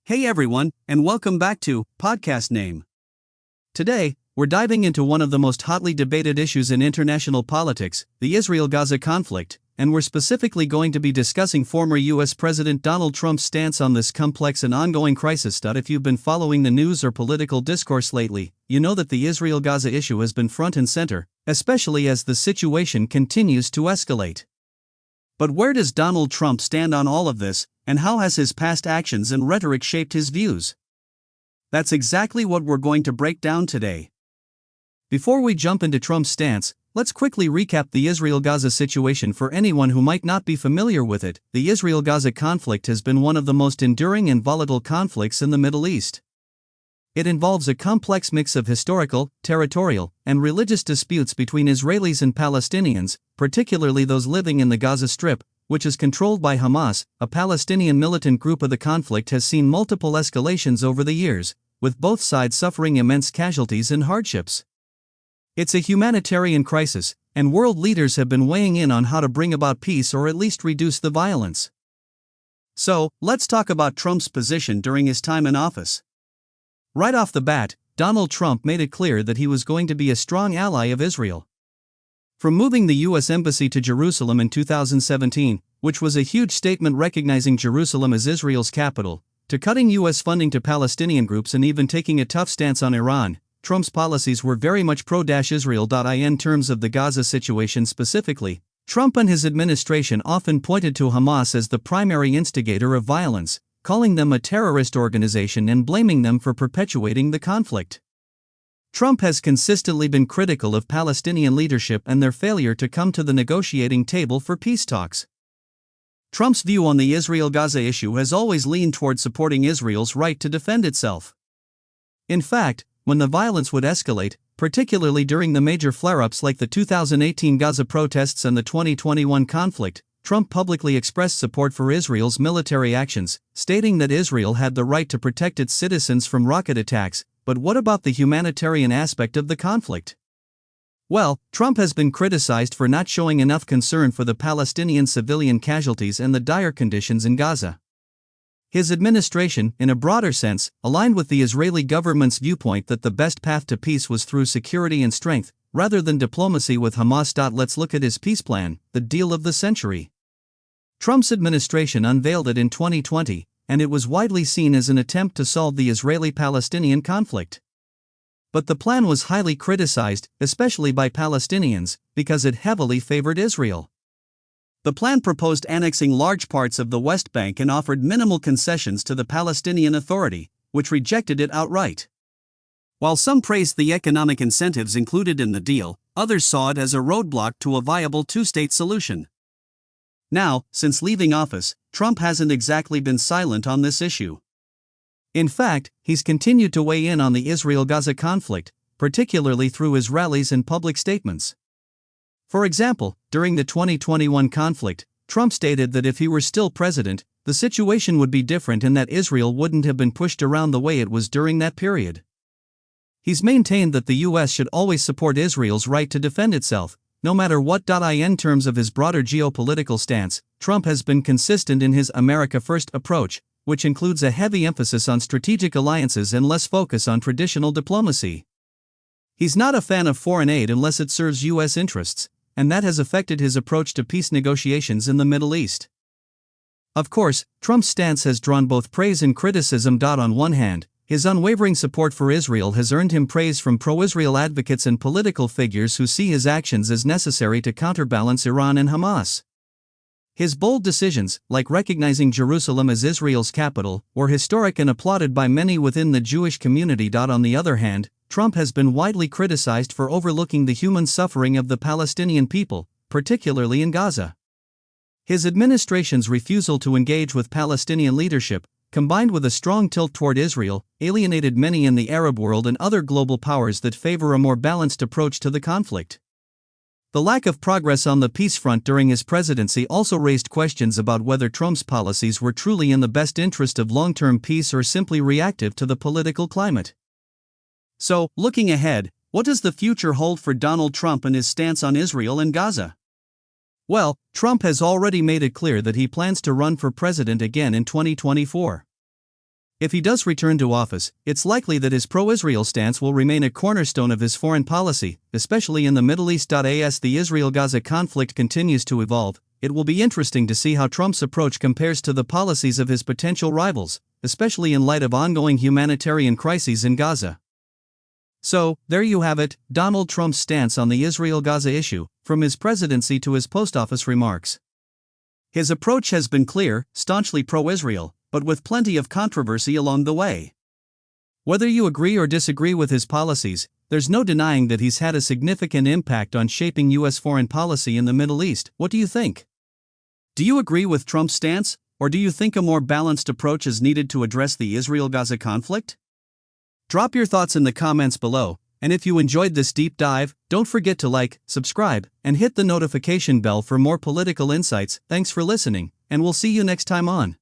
Hey everyone, and welcome back to Podcast Name. Today, we're diving into one of the most hotly debated issues in international politics, the Israel-Gaza conflict, and we're specifically going to be discussing former US President Donald Trump's stance on this complex and ongoing crisis. If you've been following the news or political discourse lately, you know that the Israel-Gaza issue has been front and center, especially as the situation continues to escalate. But where does Donald Trump stand on all of this, and how has his past actions and rhetoric shaped his views? That's exactly what we're going to break down today. Before we jump into Trump's stance, let's quickly recap the Israel-Gaza situation for anyone who might not be familiar with it. The Israel-Gaza conflict has been one of the most enduring and volatile conflicts in the Middle East. It involves a complex mix of historical, territorial, and religious disputes between Israelis and Palestinians, particularly those living in the Gaza Strip, which is controlled by Hamas. A Palestinian militant group. Of the conflict has seen multiple escalations over the years, with both sides suffering immense casualties and hardships. It's a humanitarian crisis, and world leaders have been weighing in on how to bring about peace or at least reduce the violence. So, let's talk about Trump's position during his time in office. Right off the bat, Donald Trump made it clear that he was going to be a strong ally of Israel. From moving the U.S. Embassy to Jerusalem in 2017, which was a huge statement recognizing Jerusalem as Israel's capital, to cutting U.S. funding to Palestinian groups and even taking a tough stance on Iran, Trump's policies were very much pro-Israel. In terms of the Gaza situation specifically, Trump and his administration often pointed to Hamas as the primary instigator of violence, calling them a terrorist organization and blaming them for perpetuating the conflict. Trump has consistently been critical of Palestinian leadership and their failure to come to the negotiating table for peace talks. Trump's view on the Israel-Gaza issue has always leaned toward supporting Israel's right to defend itself. In fact, when the violence would escalate, particularly during the major flare-ups like the 2018 Gaza protests and the 2021 conflict, Trump publicly expressed support for Israel's military actions, stating that Israel had the right to protect its citizens from rocket attacks. But what about the humanitarian aspect of the conflict? Well, Trump has been criticized for not showing enough concern for the Palestinian civilian casualties and the dire conditions in Gaza. His administration, in a broader sense, aligned with the Israeli government's viewpoint that the best path to peace was through security and strength, rather than diplomacy with Hamas. Let's look at his peace plan, the deal of the century. Trump's administration unveiled it in 2020, and it was widely seen as an attempt to solve the Israeli-Palestinian conflict. But the plan was highly criticized, especially by Palestinians, because it heavily favored Israel. The plan proposed annexing large parts of the West Bank and offered minimal concessions to the Palestinian Authority, which rejected it outright. While some praised the economic incentives included in the deal, others saw it as a roadblock to a viable two-state solution. Now, since leaving office, Trump hasn't exactly been silent on this issue. In fact, he's continued to weigh in on the Israel-Gaza conflict, particularly through his rallies and public statements. For example, during the 2021 conflict, Trump stated that if he were still president, the situation would be different and that Israel wouldn't have been pushed around the way it was during that period. He's maintained that the U.S. should always support Israel's right to defend itself, no matter what. In terms of his broader geopolitical stance, Trump has been consistent in his America First approach, which includes a heavy emphasis on strategic alliances and less focus on traditional diplomacy. He's not a fan of foreign aid unless it serves U.S. interests, and that has affected his approach to peace negotiations in the Middle East. Of course, Trump's stance has drawn both praise and criticism. On one hand, his unwavering support for Israel has earned him praise from pro-Israel advocates and political figures who see his actions as necessary to counterbalance Iran and Hamas. His bold decisions, like recognizing Jerusalem as Israel's capital, were historic and applauded by many within the Jewish community. On the other hand, Trump has been widely criticized for overlooking the human suffering of the Palestinian people, particularly in Gaza. His administration's refusal to engage with Palestinian leadership, combined with a strong tilt toward Israel, alienated many in the Arab world and other global powers that favor a more balanced approach to the conflict. The lack of progress on the peace front during his presidency also raised questions about whether Trump's policies were truly in the best interest of long-term peace or simply reactive to the political climate. So, looking ahead, what does the future hold for Donald Trump and his stance on Israel and Gaza? Well, Trump has already made it clear that he plans to run for president again in 2024. If he does return to office, it's likely that his pro-Israel stance will remain a cornerstone of his foreign policy, especially in the Middle East. As the Israel-Gaza conflict continues to evolve, it will be interesting to see how Trump's approach compares to the policies of his potential rivals, especially in light of ongoing humanitarian crises in Gaza. So, there you have it, Donald Trump's stance on the Israel-Gaza issue, from his presidency to his post office remarks. His approach has been clear, staunchly pro-Israel, but with plenty of controversy along the way. Whether you agree or disagree with his policies, there's no denying that he's had a significant impact on shaping U.S. foreign policy in the Middle East. What do you think? Do you agree with Trump's stance, or do you think a more balanced approach is needed to address the Israel-Gaza conflict? Drop your thoughts in the comments below, and if you enjoyed this deep dive, don't forget to like, subscribe, and hit the notification bell for more political insights. Thanks for listening, and we'll see you next time on